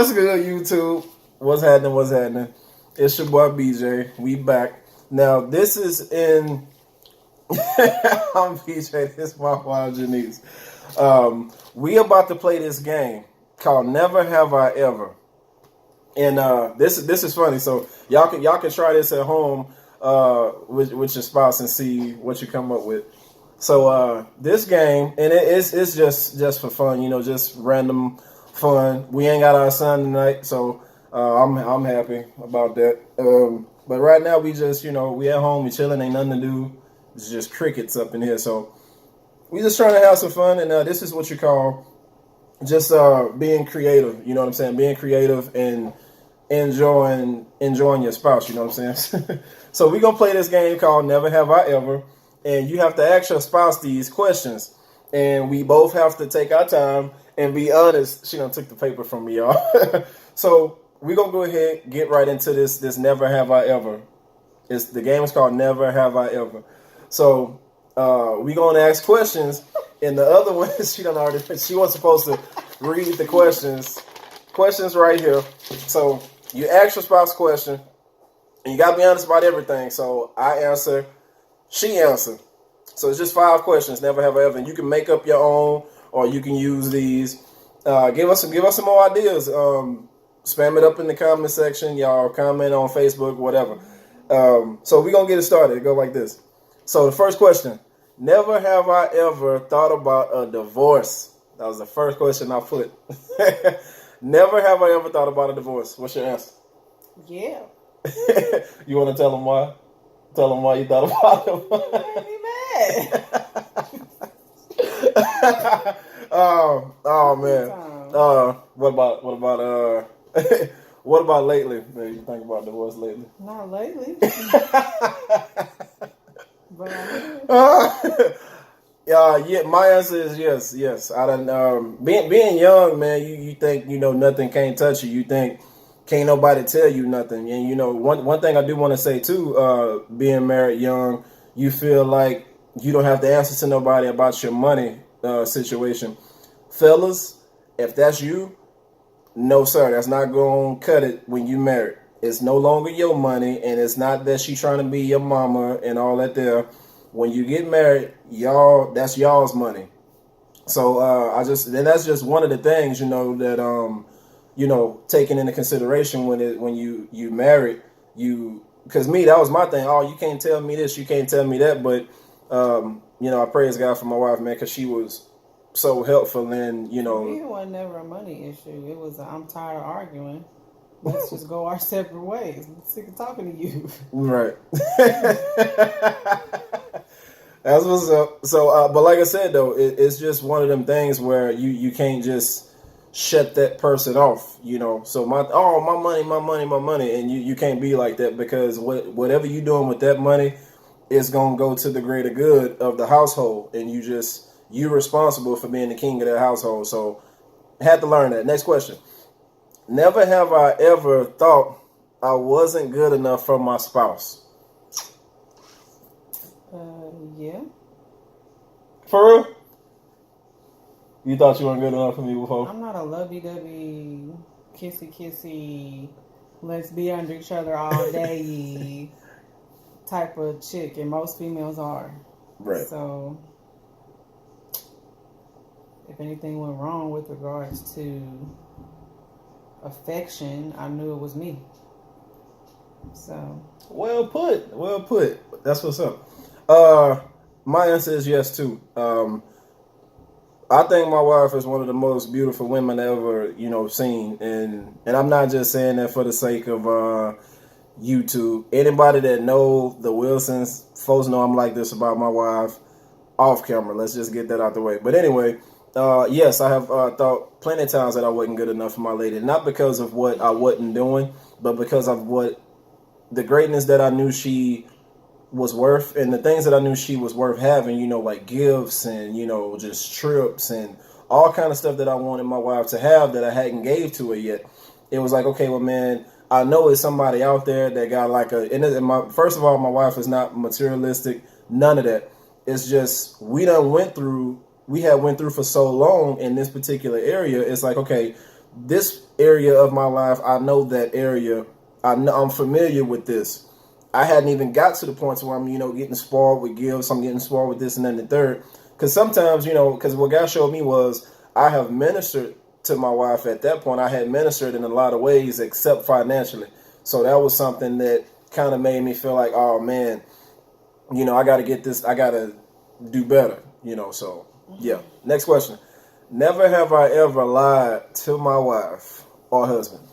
What's good, YouTube? What's happening? What's happening? It's your boy BJ. We back. Now, this is in. I'm BJ. This is my wife, Janice. We about to play this game called Never Have I Ever. And this is funny. So y'all can try this at home with your spouse and see what you come up with. So this game, and it's just for fun, just random fun. We ain't got our son tonight, so I'm happy about that. But right now we just we at home, we chilling, ain't nothing to do. It's just crickets up in here, so we just trying to have some fun. And this is what you call just being creative. You know what I'm saying? Being creative and enjoying your spouse. You know what I'm saying? So we gonna play this game called Never Have I Ever. And you have to ask your spouse these questions. And we both have to take our time and be honest. She done took the paper from me, y'all. So we're going to go ahead and get right into this Never Have I Ever. The game is called Never Have I Ever. So we're going to ask questions. And the other one, she wasn't supposed to read the questions. Questions right here. So you ask your spouse a question. And you got to be honest about everything. So I answer. She answered. So it's just 5 questions, never have I ever. And you can make up your own, or you can use these. Give us some more ideas. Spam it up in the comment section. Y'all comment on Facebook, whatever. So we're going to get it started. It go like this. So the first question. Never have I ever thought about a divorce. That was the first question I put. Never have I ever thought about a divorce. What's your answer? Yeah. You want to tell them why? Tell them why you thought about him. Oh man. What about lately? You think about divorce lately? Not lately. But yeah. My answer is yes. I don't. Being young, man. You think nothing can't touch you. You think. Can't nobody tell you nothing. And one thing I do want to say too, being married young, you feel like you don't have to answer to nobody about your money situation. Fellas, if that's you, no sir, that's not going to cut it when you married. It's no longer your money, and it's not that she trying to be your mama and all that there. When you get married, that's y'all's money. So that's just one of the things, that taking into consideration when you married, because me, that was my thing. Oh, you can't tell me this, you can't tell me that. But, I praise God for my wife, man, because she was so helpful. And, it was never a money issue. It was I'm tired of arguing. Let's just go our separate ways. I'm sick of talking to you. Right. That's what's up. So, but like I said, though, it's just one of them things where you can't just shut that person off, So my money, and you can't be like that, because whatever you doing with that money is gonna go to the greater good of the household, and you're responsible for being the king of that household. So I had to learn that. Next question. Never have I ever thought I wasn't good enough for my spouse. Yeah. For real? You thought you weren't good enough for me before? I'm not a lovey-dovey, kissy, let's be under each other all day type of chick, and most females are. Right. So, if anything went wrong with regards to affection, I knew it was me. So. Well put. That's what's up. My answer is yes, too. I think my wife is one of the most beautiful women ever, seen. And I'm not just saying that for the sake of YouTube. Anybody that know the Wilsons, folks know I'm like this about my wife off camera. Let's just get that out the way. But anyway, yes, I have thought plenty of times that I wasn't good enough for my lady. Not because of what I wasn't doing, but because of the greatness that I knew she was worth, and the things that I knew she was worth having, like gifts and, just trips and all kind of stuff that I wanted my wife to have that I hadn't gave to her yet. It was like, okay, well, man, I know it's somebody out there that got like first of all, my wife is not materialistic, none of that. It's just, we had went through for so long in this particular area. It's like, okay, this area of my life, I know that area. I'm familiar with this. I hadn't even got to the point where I'm, getting spoiled with gifts. I'm getting spoiled with this and then the third. Because sometimes, because what God showed me was I have ministered to my wife at that point. I had ministered in a lot of ways except financially. So that was something that kind of made me feel like, oh man, I got to get this. I got to do better, So yeah. Next question. Never have I ever lied to my wife or husband.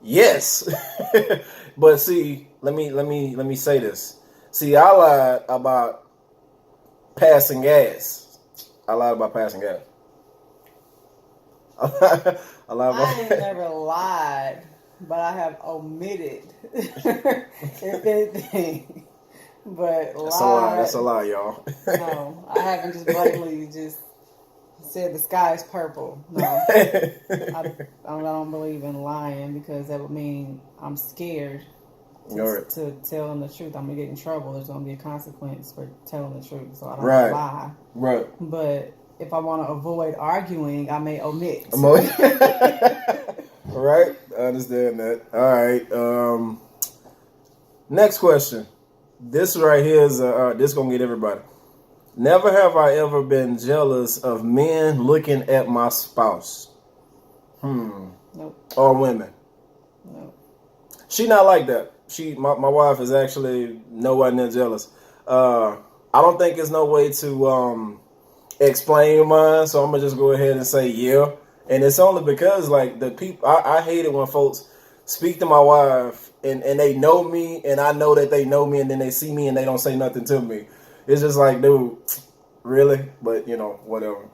Yes. But see, let me say this. See, I lied about passing gas. I lied about passing gas. I ain't never lied, but I have omitted if anything. But That's a lie, y'all. No, I haven't just blatantly just said the sky is purple. No, I don't believe in lying because that would mean I'm scared to telling the truth. I'm gonna get in trouble. There's gonna be a consequence for telling the truth, so I don't lie. Right. But if I want to avoid arguing, I may omit. Right. I understand that. All right. Next question. This right here is this gonna get everybody. Never have I ever been jealous of men looking at my spouse. Nope. Or women. Nope. She not like that. My wife is actually nowhere near jealous. I don't think there's no way to explain mine, so I'm gonna just go ahead and say yeah. And it's only because like the people I hate it when folks speak to my wife and they know me and I know that they know me and then they see me and they don't say nothing to me. It's just like, dude, really? But whatever.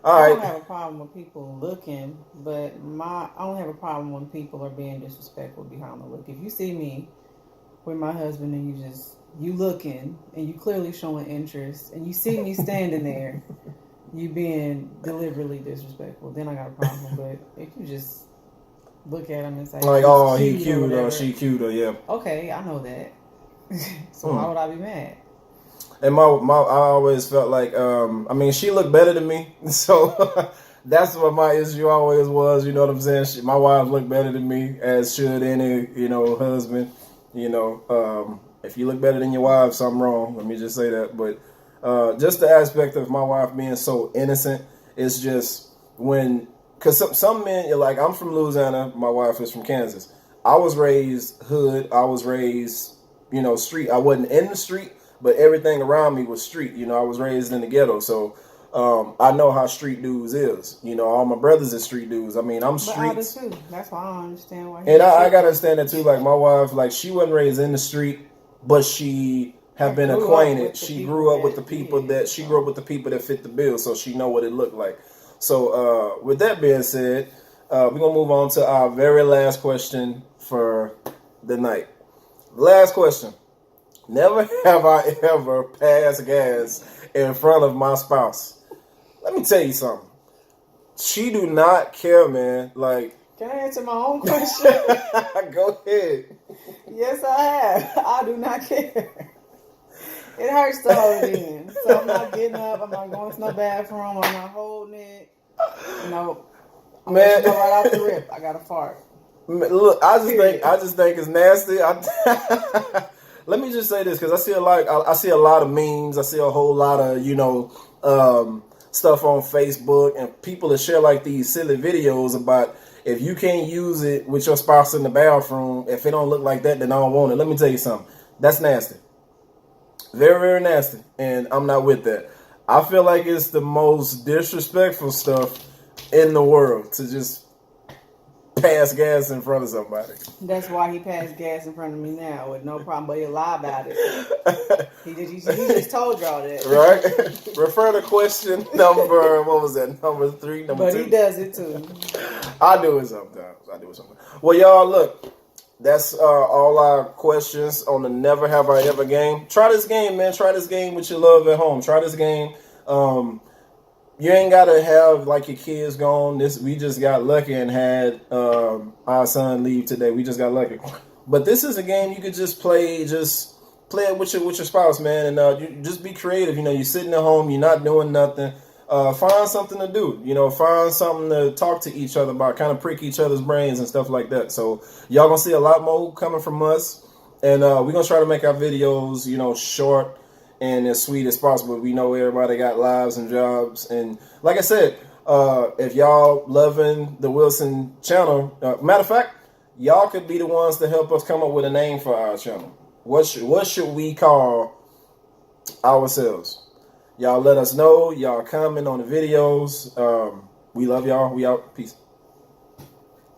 All right. I don't have a problem with people looking, but I don't have a problem when people are being disrespectful behind the look. If you see me with my husband and you looking and you clearly showing interest and you see me standing there, you being deliberately disrespectful, then I got a problem. But if you just look at him and say, like, oh, he cute or she cute or yeah. Okay, I know that. So why would I be mad? And I always felt like, she looked better than me. So that's what my issue always was. You know what I'm saying? My wife looked better than me, as should any, husband. If you look better than your wife, something wrong. Let me just say that. But just the aspect of my wife being so innocent, it's just because some men, like, I'm from Louisiana. My wife is from Kansas. I was raised hood. I was raised, street. I wasn't in the street. But everything around me was street. I was raised in the ghetto. So I know how street dudes is. All my brothers are street dudes. I'm streets. But I do too. That's why I don't understand why. And I got to understand that too. Like my wife, like she wasn't raised in the street, but she have been acquainted. She grew up with the people that fit the bill. So she know what it looked like. So with that being said, we're going to move on to our very last question for the night. Last question. Never have I ever passed gas in front of my spouse. Let me tell you something. She do not care, man. Like, can I answer my own question? Go ahead. Yes, I have. I do not care. It hurts to hold it in. So I'm not getting up. I'm not going to no bathroom. I'm not holding it. No. Man. Right off the rip. I got to fart. Look, I just think it's nasty. Let me just say this because I see a lot of memes. I see a whole lot of stuff on Facebook, and people that share like these silly videos about if you can't use it with your spouse in the bathroom, if it don't look like that, then I don't want it. Let me tell you something. That's nasty. Very, very nasty, and I'm not with that. I feel like it's the most disrespectful stuff in the world to just pass gas in front of somebody. That's why he passed gas in front of me now with no problem, but he'll lie about it. He just told y'all that. Right? Refer to question number, what was that? Number 3, number 2? But he does it too. I do it sometimes. Well, y'all, look. That's all our questions on the Never Have I Ever game. Try this game, man. Try this game with your love at home. Try this game. You ain't gotta have like your kids gone. We just got lucky and had our son leave today. We just got lucky. But this is a game you could just play. Just play it with your spouse, man, and you just be creative. You're sitting at home. You're not doing nothing. find something to do. You know, find something to talk to each other about, kind of prick each other's brains and stuff like that. So y'all gonna see a lot more coming from us, and we're gonna try to make our videos, you know, short and as sweet as possible. We know everybody got lives and jobs, and like I said, if y'all loving the Wilson channel, matter of fact, y'all could be the ones to help us come up with a name for our channel. What should we call ourselves? Y'all let us know. Y'all comment on the videos. We love y'all. We out. Peace.